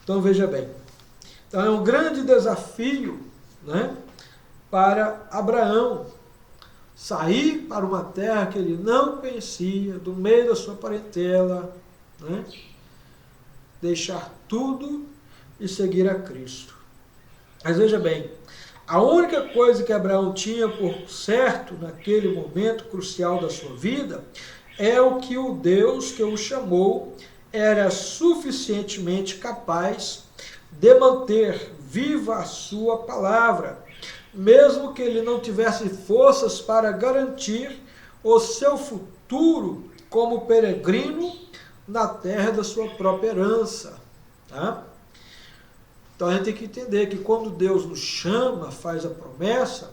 Então veja bem. Então é um grande desafio, né, para Abraão sair para uma terra que ele não conhecia, do meio da sua parentela, né, deixar tudo e seguir a Cristo. Mas veja bem, a única coisa que Abraão tinha por certo naquele momento crucial da sua vida é o que o Deus que o chamou era suficientemente capaz de manter viva a sua palavra, mesmo que ele não tivesse forças para garantir o seu futuro como peregrino na terra da sua própria herança. Tá? Então a gente tem que entender que quando Deus nos chama, faz a promessa,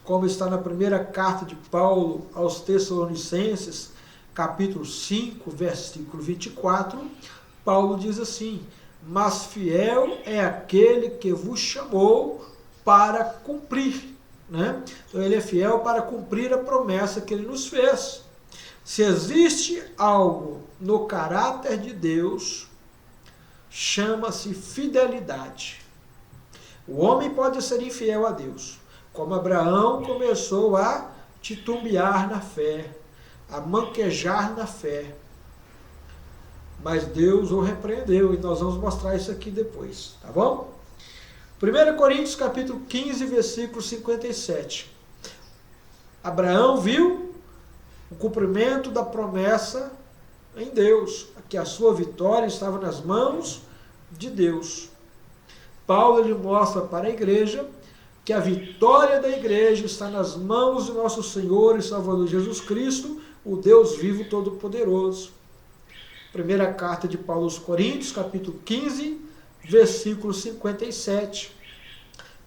como está na primeira carta de Paulo aos Tessalonicenses, capítulo 5, versículo 24, Paulo diz assim: mas fiel é aquele que vos chamou para cumprir. Né? Então ele é fiel para cumprir a promessa que ele nos fez. Se existe algo no caráter de Deus, chama-se fidelidade. O homem pode ser infiel a Deus, como Abraão começou a titubear na fé, a manquejar na fé. Mas Deus o repreendeu, e nós vamos mostrar isso aqui depois, tá bom? 1 Coríntios capítulo 15, versículo 57. Abraão viu o cumprimento da promessa em Deus, que a sua vitória estava nas mãos de Deus. Paulo ele mostra para a igreja que a vitória da igreja está nas mãos de nosso Senhor e Salvador Jesus Cristo, o Deus vivo todo-poderoso. Primeira carta de Paulo aos Coríntios, capítulo 15, versículo 57.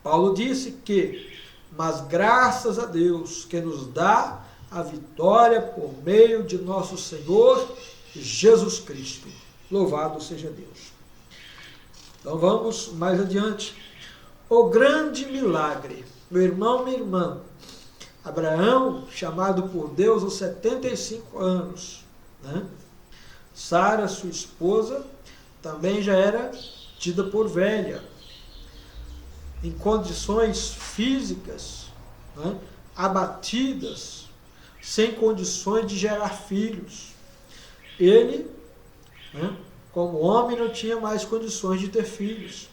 Paulo disse que, mas graças a Deus que nos dá a vitória por meio de nosso Senhor Jesus Cristo. Louvado seja Deus. Então vamos mais adiante. O grande milagre. Meu irmão, minha irmã, Abraão, chamado por Deus aos 75 anos, né? Sara, sua esposa, também já era tida por velha, em condições físicas, né, abatidas, sem condições de gerar filhos. Ele, né, como homem, não tinha mais condições de ter filhos.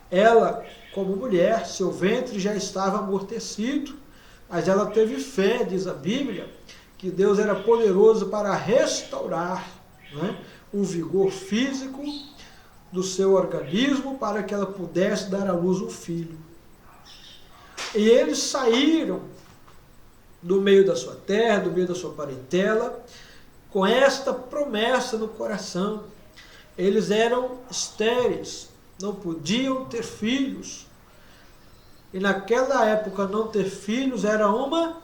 Ela, como mulher, seu ventre já estava amortecido, mas ela teve fé, diz a Bíblia, que Deus era poderoso para restaurar, né, o vigor físico do seu organismo para que ela pudesse dar à luz um filho. E eles saíram do meio da sua terra, do meio da sua parentela, com esta promessa no coração. Eles eram estéreis, não podiam ter filhos. E naquela época não ter filhos era uma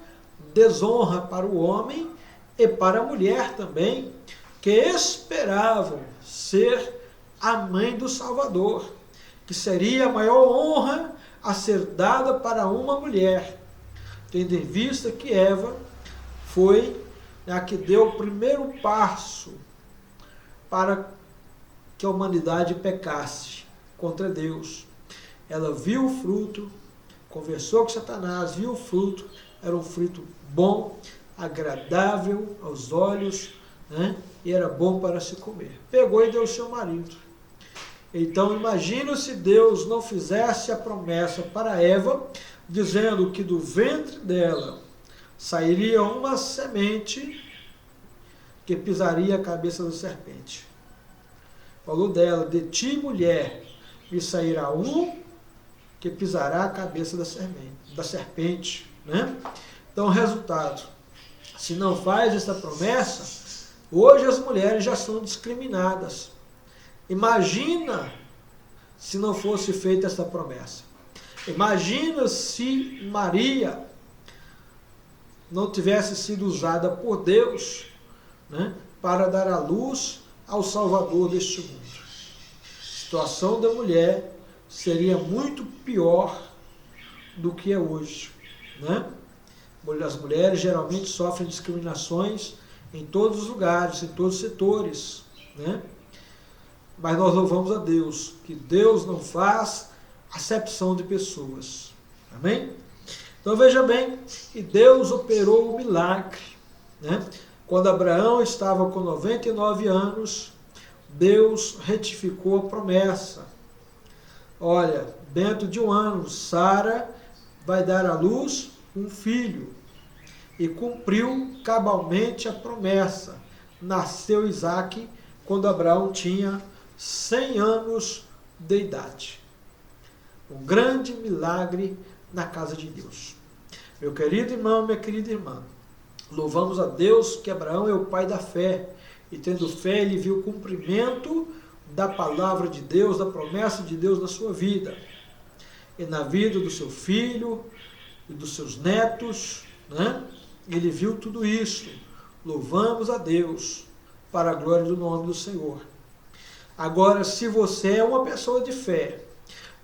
desonra para o homem e para a mulher também, que esperavam ser a mãe do Salvador, que seria a maior honra a ser dada para uma mulher, tendo em vista que Eva foi a que deu o primeiro passo para que a humanidade pecasse contra Deus. Ela viu o fruto, conversou com Satanás, viu o fruto, era um fruto bom, agradável aos olhos, né? E era bom para se comer. Pegou e deu ao seu marido. Então imagine se Deus não fizesse a promessa para Eva, dizendo que do ventre dela sairia uma semente que pisaria a cabeça da serpente. Falou dela, de ti, mulher, me sairá um que pisará a cabeça da serpente. Né? Então, resultado, se não faz essa promessa, hoje as mulheres já são discriminadas. Imagina se não fosse feita essa promessa. Imagina se Maria não tivesse sido usada por Deus, né, para dar à luz ao Salvador deste mundo. A situação da mulher seria muito pior do que é hoje. Né? As mulheres geralmente sofrem discriminações em todos os lugares, em todos os setores. Né? Mas nós louvamos a Deus, que Deus não faz acepção de pessoas. Amém? Então veja bem, que Deus operou o milagre. Né? Quando Abraão estava com 99 anos, Deus retificou a promessa. Olha, dentro de um ano, Sara vai dar à luz um filho. E cumpriu cabalmente a promessa. Nasceu Isaque quando Abraão tinha 100 anos de idade. Um grande milagre na casa de Deus. Meu querido irmão, minha querida irmã, louvamos a Deus que Abraão é o pai da fé. E tendo fé, ele viu o cumprimento da palavra de Deus, da promessa de Deus na sua vida. E na vida do seu filho e dos seus netos, né? Ele viu tudo isso. Louvamos a Deus para a glória do nome do Senhor. Agora, se você é uma pessoa de fé,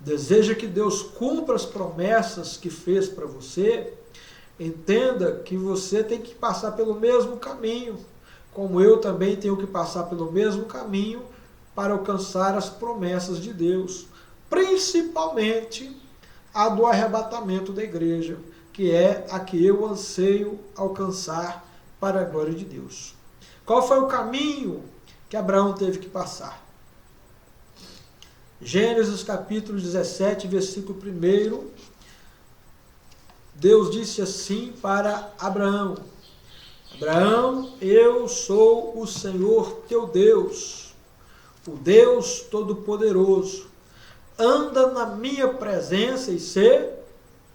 deseja que Deus cumpra as promessas que fez para você, entenda que você tem que passar pelo mesmo caminho, como eu também tenho que passar pelo mesmo caminho para alcançar as promessas de Deus, principalmente a do arrebatamento da igreja, que é a que eu anseio alcançar para a glória de Deus. Qual foi o caminho que Abraão teve que passar? Gênesis capítulo 17, versículo 1, Deus disse assim para Abraão: Abraão, eu sou o Senhor teu Deus, o Deus Todo-Poderoso. Anda na minha presença e ser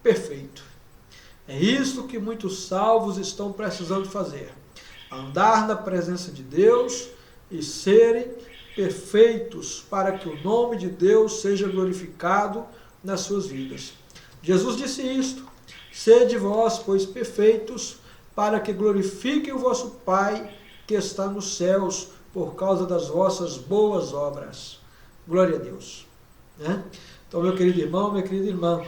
perfeito. É isso que muitos salvos estão precisando fazer. Andar na presença de Deus e serem perfeitos para que o nome de Deus seja glorificado nas suas vidas. Jesus disse isto: sede vós, pois, perfeitos, para que glorifiquem o vosso Pai que está nos céus, por causa das vossas boas obras. Glória a Deus. Né? Então, meu querido irmão, minha querida irmã,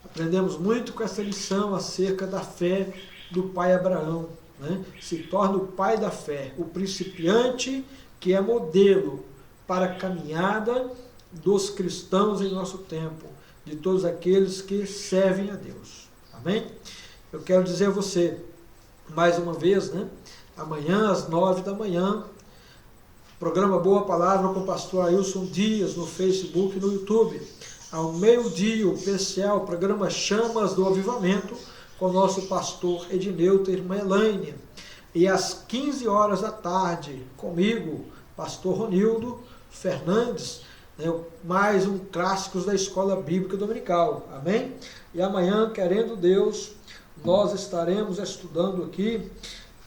aprendemos muito com essa lição acerca da fé do pai Abraão. Né? Se torna o pai da fé, o principiante que é modelo para a caminhada dos cristãos em nosso tempo, de todos aqueles que servem a Deus. Amém? Eu quero dizer a você, mais uma vez, né? Amanhã às 9 da manhã, programa Boa Palavra com o pastor Ailson Dias no Facebook e no YouTube. Ao meio-dia, o PCA, o programa Chamas do Avivamento, com o nosso pastor Edneuta e irmã Elaine. E às 15 horas da tarde, comigo, pastor Ronildo Fernandes, né, mais um Clássicos da Escola Bíblica Dominical. Amém? E amanhã, querendo Deus, nós estaremos estudando aqui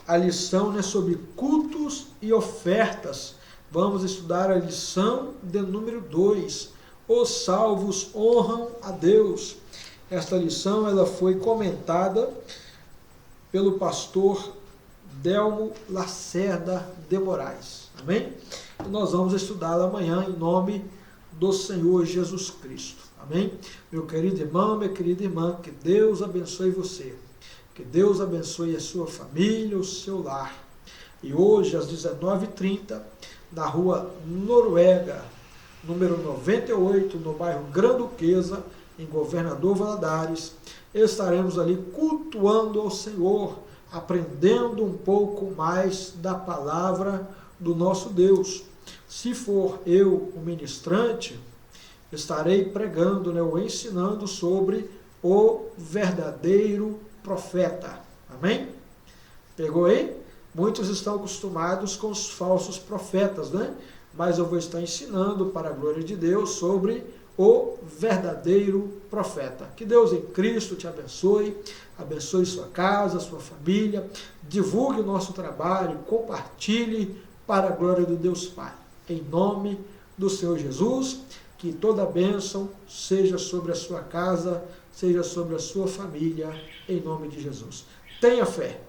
a lição, né, sobre cultos e ofertas. Vamos estudar a lição de número 2. Os salvos honram a Deus. Esta lição ela foi comentada pelo pastor Delmo Lacerda de Moraes. Amém? E nós vamos estudá-la amanhã em nome do Senhor Jesus Cristo. Amém? Meu querido irmão, minha querida irmã, que Deus abençoe você. Que Deus abençoe a sua família, o seu lar. E hoje, às 19h30, na rua Noruega, número 98, no bairro Granduquesa, em Governador Valadares, estaremos ali cultuando ao Senhor, aprendendo um pouco mais da palavra do nosso Deus. Se for eu o ministrante, estarei pregando, ou ensinando sobre o verdadeiro profeta. Amém? Pegou aí? Muitos estão acostumados com os falsos profetas, né? Mas eu vou estar ensinando, para a glória de Deus, sobre o verdadeiro profeta. Que Deus em Cristo te abençoe, abençoe sua casa, sua família, divulgue o nosso trabalho, compartilhe para a glória do Deus Pai. Em nome do Senhor Jesus, que toda bênção seja sobre a sua casa, seja sobre a sua família, em nome de Jesus. Tenha fé.